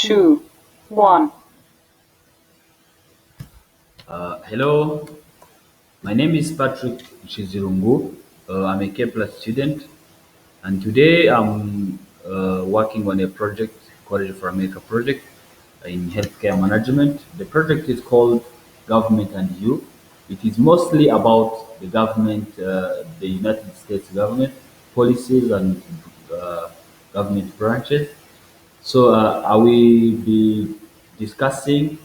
two, one. Hello, my name is Patrick Nshizirungu. I'm a K Plus student, and today I'm working on a project, College for America project in healthcare management. The project is called Government and You. It is mostly about the government, the United States government, policies and uh, government branches. So I will be discussing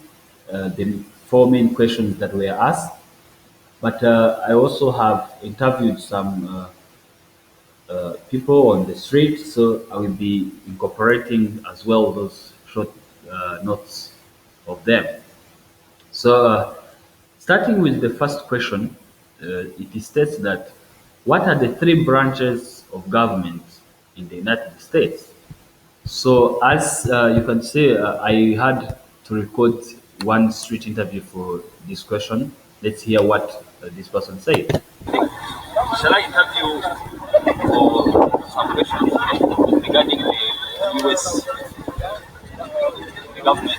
the four main questions that were asked, but I also have interviewed some people on the street, so I will be incorporating as well those short notes of them. So, starting with the first question, it states that what are the three branches of government in the United States? So, as you can see, I had to record one street interview for this question. Let's hear what this person said. Shall I interview for some questions regarding the US, the government?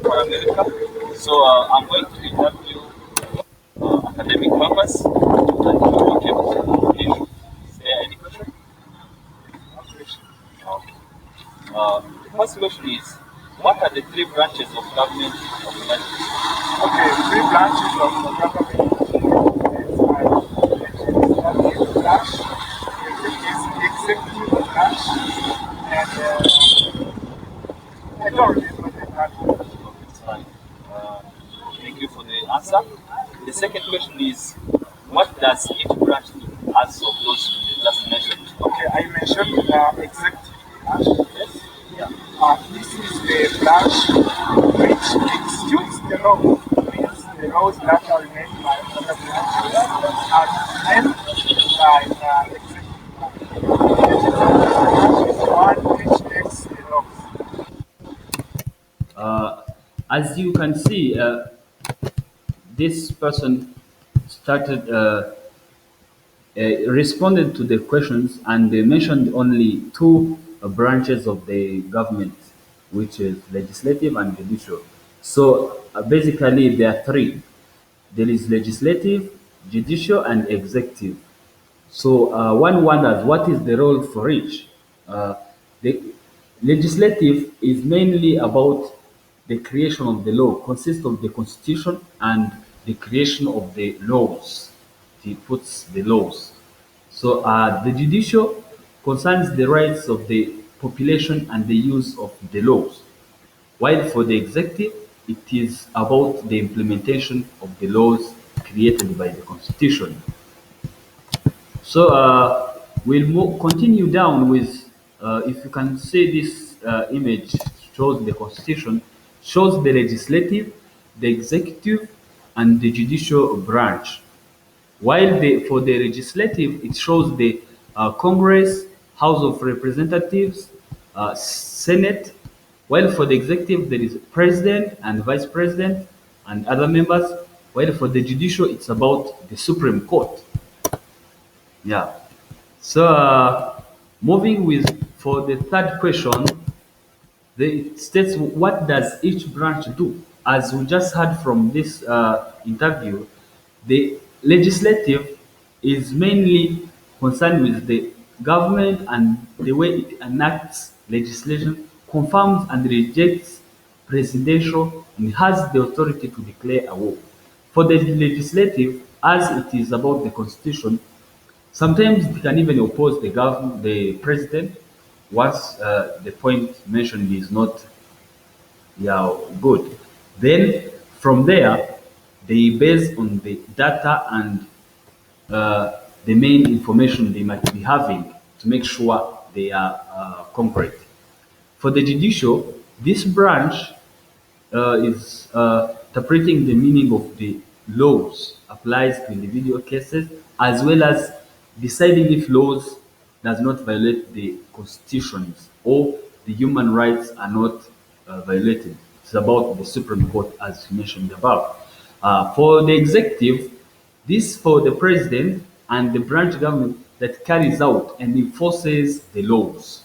For America. So I'm going to interview academic purpose. And okay, is there any question? Okay. The first question is, what are the three branches of government of the United States? Okay, three branches of the government is branch, is the executive branch, and I don't remember the branch. Okay, it's fine. Uh, Thank you for the answer. The second question is, what does each branch do as of those you just mentioned? Okay, I mentioned the executive branch. Yes? Yeah. This is the branch which executes the law, means the laws that are made by other branches and then by the executive branch. The executive branch is the one which makes the laws. Uh, as you can see, this person started responded to the questions and they mentioned only two branches of the government, which is legislative and judicial. So basically, there are three. There is legislative, judicial, and executive. So one wonders what is the role for each. The legislative is mainly about the creation of the law, consists of the constitution and the creation of the laws. It puts the laws. So the judicial concerns the rights of the population and the use of the laws, while for the executive, it is about the implementation of the laws created by the constitution. So continue down with, if you can see this image shows the constitution, shows the legislative, the executive, and the judicial branch. While for the legislative, it shows the Congress, House of Representatives, Senate. While for the executive, there is president and vice president and other members. While for the judicial, it's about the Supreme Court. Yeah. So moving with for the third question, the states what does each branch do? As we just heard from this interview, the legislative is mainly concerned with the government and the way it enacts legislation, confirms and rejects presidential, and has the authority to declare a war. For the legislative, as it is about the constitution, sometimes they can even oppose the president once the point mentioned is not, yeah, good. Then from there, they base on the data and the main information they might be having to make sure they are concrete. For the judicial, this branch is interpreting the meaning of the laws applies to individual cases as well as deciding if laws does not violate the constitutions or the human rights are not violated. It's about the Supreme Court as mentioned above. For the executive, this for the president and the branch government that carries out and enforces the laws.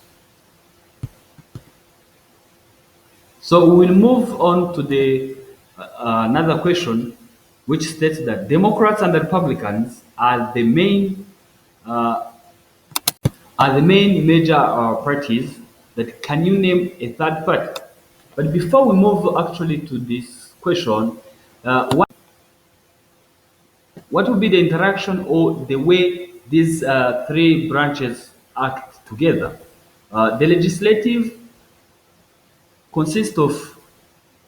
So we will move on to the another question, which states that Democrats and Republicans are the main major parties. That can you name a third party? But before we move actually to this question, what would be the interaction or the way these three branches act together? The legislative consists of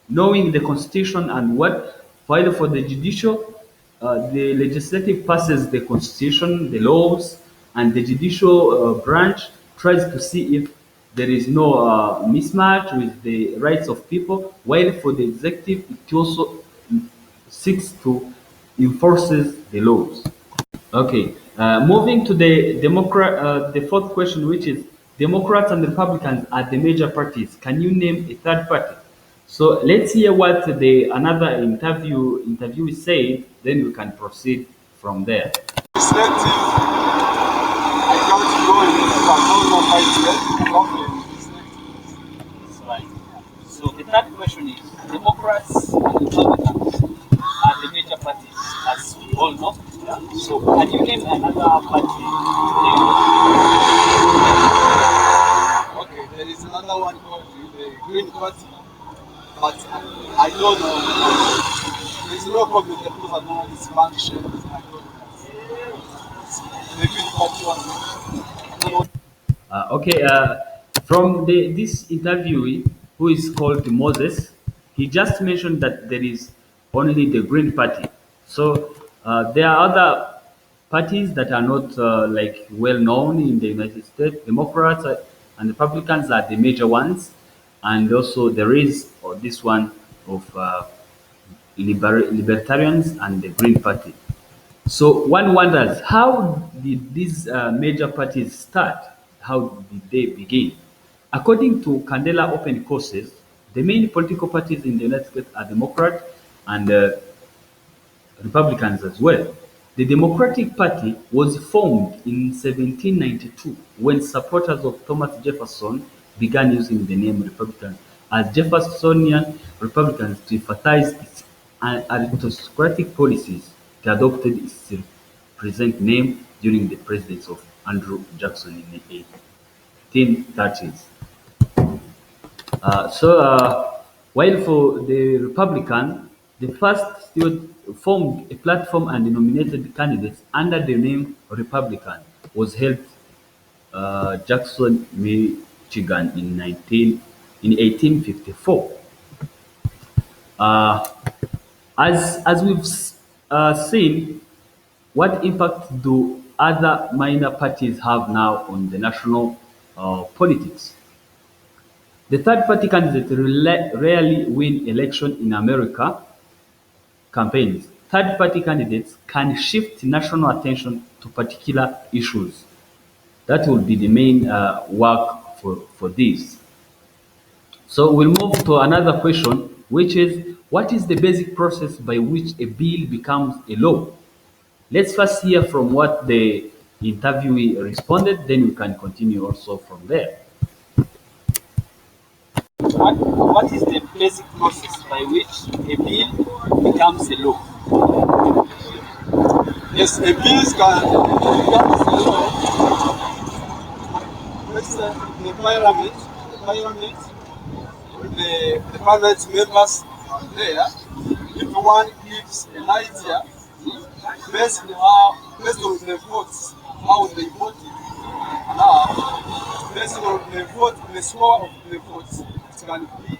knowing the constitution and what, while for the judicial, the legislative passes the constitution, the laws, and the judicial branch tries to see if there is no mismatch with the rights of people, while for the executive, it also seeks to enforces the laws. Okay, moving to the fourth question, which is Democrats and Republicans are the major parties. Can you name a third party? So let's hear what the another interviewee said. Then we can proceed from there. Legislative, I can't go into, I don't know how it's yet. That's right. So the third question is Democrats and Republicans are the major parties, as we all know. Yeah? So can you name another party? Okay, there is another one called the Green Party, but I don't know. There's no problem because I don't know its function. I don't know. The Green Party one. Okay, from this interviewee, who is called Moses, he just mentioned that there is only the Green Party. So there are other parties that are not like well known in the United States. Democrats and Republicans are the major ones, and also there is this one of libertarians and the Green Party. So one wonders, how did these major parties start? How did they begin? According to Candela Open Courses, the main political parties in the United States are Democrat and Republicans as well. The Democratic Party was formed in 1792 when supporters of Thomas Jefferson began using the name Republican as Jeffersonian Republicans to emphasize its aristocratic policies. They adopted its present name during the presidency of Andrew Jackson in the 1830s. While for the Republican, the first still formed a platform and nominated candidates under the name Republican was held Jackson, Michigan in 1854. Uh, as we've seen, what impact do other minor parties have now on the national politics? The third party candidate rarely win election in America campaigns. Third party candidates can shift national attention to particular issues. That will be the main work for this. So we'll move to another question, which is what is the basic process by which a bill becomes a law? Let's first hear from what the interviewee responded, then we can continue also from there. What is the basic process by which a bill becomes a law? Yes, a bills can become a law. Let's say the parliament members are there. If one gives an idea based on the votes, how they voted, now based on the vote, the score of the votes, it can be.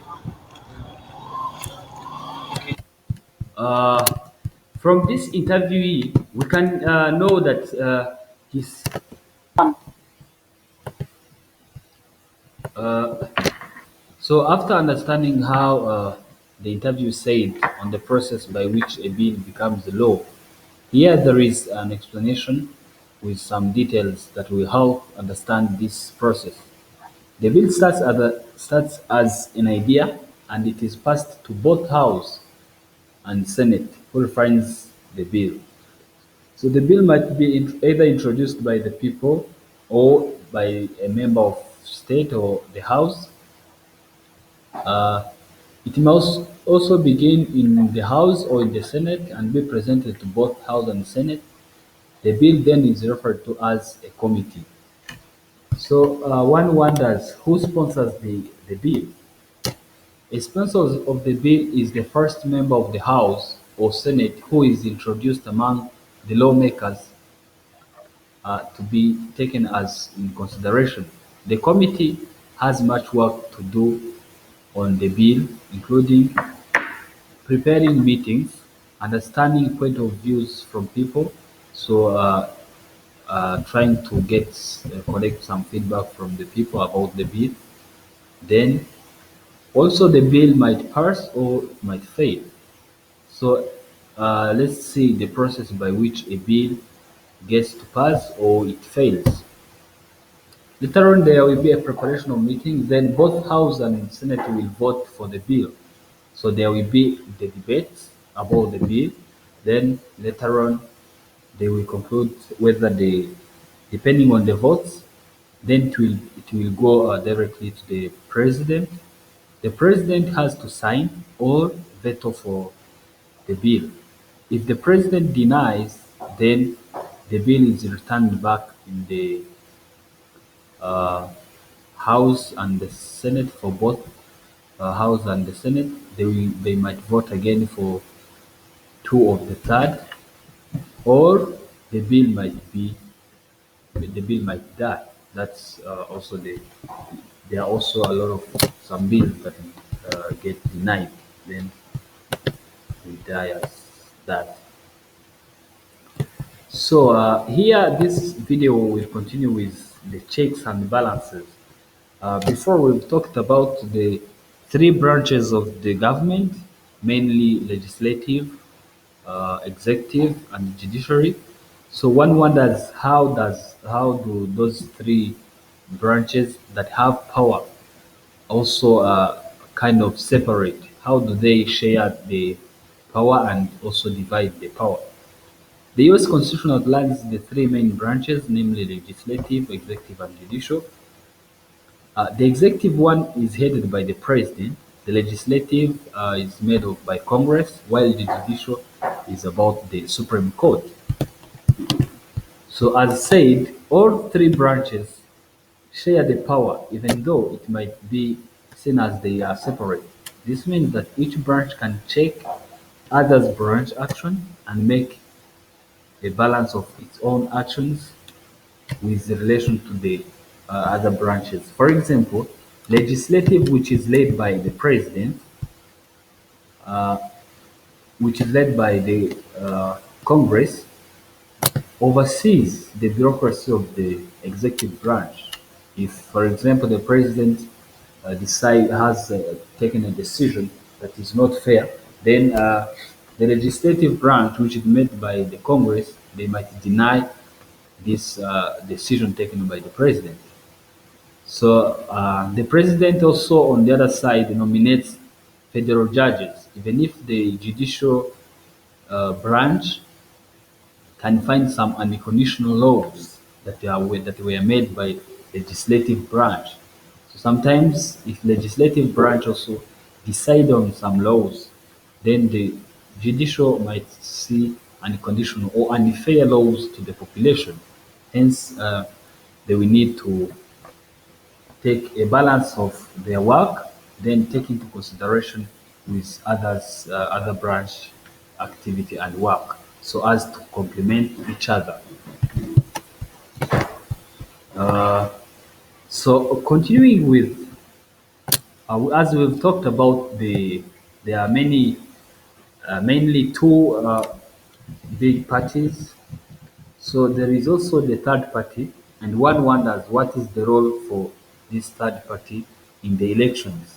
Uh, from this interviewee, we can know that his uh, so after understanding how the interview said on the process by which a bill becomes a law, here there is an explanation with some details that will help understand this process. The bill starts as an idea and it is passed to both House and Senate who refines the bill. So the bill might be either introduced by the people or by a member of state or the house. Uh, it must also begin in the house or in the senate and be presented to both house and senate. The bill then is referred to as a committee. So one wonders who sponsors the bill. A sponsor of the bill is the first member of the house or senate who is introduced among the lawmakers to be taken as in consideration. The committee has much work to do on the bill, including preparing meetings, understanding point of views from people, so trying to collect some feedback from the people about the bill. Then also the bill might pass or might fail. So let's see the process by which a bill gets to pass or it fails. Later on, there will be a preparation of meetings. Then both House and Senate will vote for the bill. So there will be the debates about the bill. Then later on, they will conclude whether depending on the votes, then it will go directly to the president. The president has to sign or veto for the bill. If the president denies, then the bill is returned back in the uh, House and the Senate for both House and the Senate. They might vote again for two of the third, or the bill might be the bill might die. That's also there are also a lot of some bills that get denied, then they die as that. So here, this video will continue with the checks and balances. Before we've talked about the three branches of the government, mainly legislative, executive, and judiciary. So one wonders how do those three branches that have power also kind of separate? How do they share the power and also divide the power? The US Constitution outlines the three main branches, namely legislative, executive, and judicial. The executive one is headed by the president. The legislative is made of by Congress, while the judicial is about the Supreme Court. So, as said, all three branches share the power, even though it might be seen as they are separate. This means that each branch can check others' branch action and make a balance of its own actions with relation to the other branches. For example, legislative, which is led by the president, which is led by the Congress, oversees the bureaucracy of the executive branch. If, for example, the president has taken a decision that is not fair, then the legislative branch, which is made by the Congress, they might deny this decision taken by the president. So the president also, on the other side, nominates federal judges, even if the judicial branch can find some unconditional laws that were made by legislative branch. So sometimes, if legislative branch also decide on some laws, then the judicial might see unconditional or unfair laws to the population. Hence, they will need to take a balance of their work, then take into consideration with other branch activity and work, so as to complement each other. Uh, so continuing with, as we've talked about, there are mainly two big parties. So there is also the third party, and one wonders what is the role for this third party in the elections.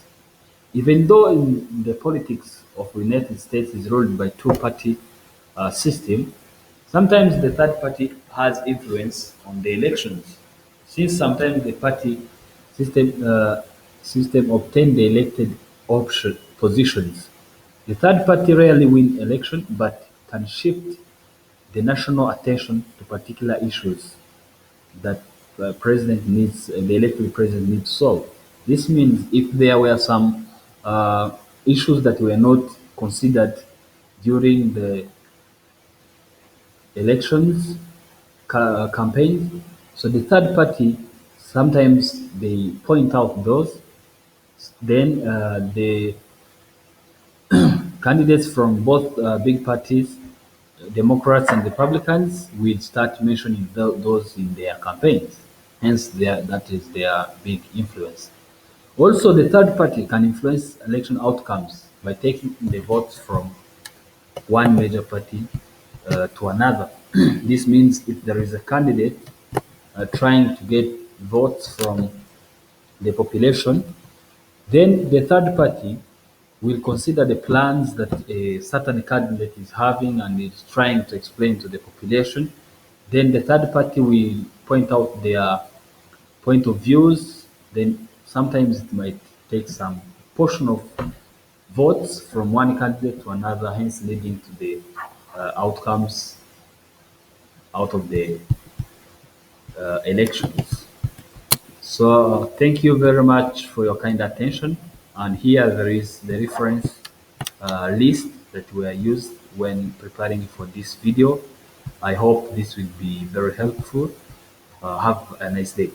Even though in the politics of the United States is ruled by two-party system, sometimes the third party has influence on the elections. Since sometimes the party system system obtain the elected option positions, the third party rarely win election but can shift the national attention to particular issues that the elected president needs to solve. This means if there were some issues that were not considered during the elections campaign, so the third party sometimes they point out those. Then the candidates from both big parties, Democrats and Republicans, will start mentioning those in their campaigns. Hence, that is their big influence. Also, the third party can influence election outcomes by taking the votes from one major party to another. This means if there is a candidate trying to get votes from the population, then the third party will consider the plans that a certain candidate is having and is trying to explain to the population. Then the third party will point out their point of views. Then sometimes it might take some portion of votes from one candidate to another, hence leading to the outcomes out of the elections. So thank you very much for your kind attention. And here there is the reference list that were used when preparing for this video. I hope this will be very helpful. Have a nice day.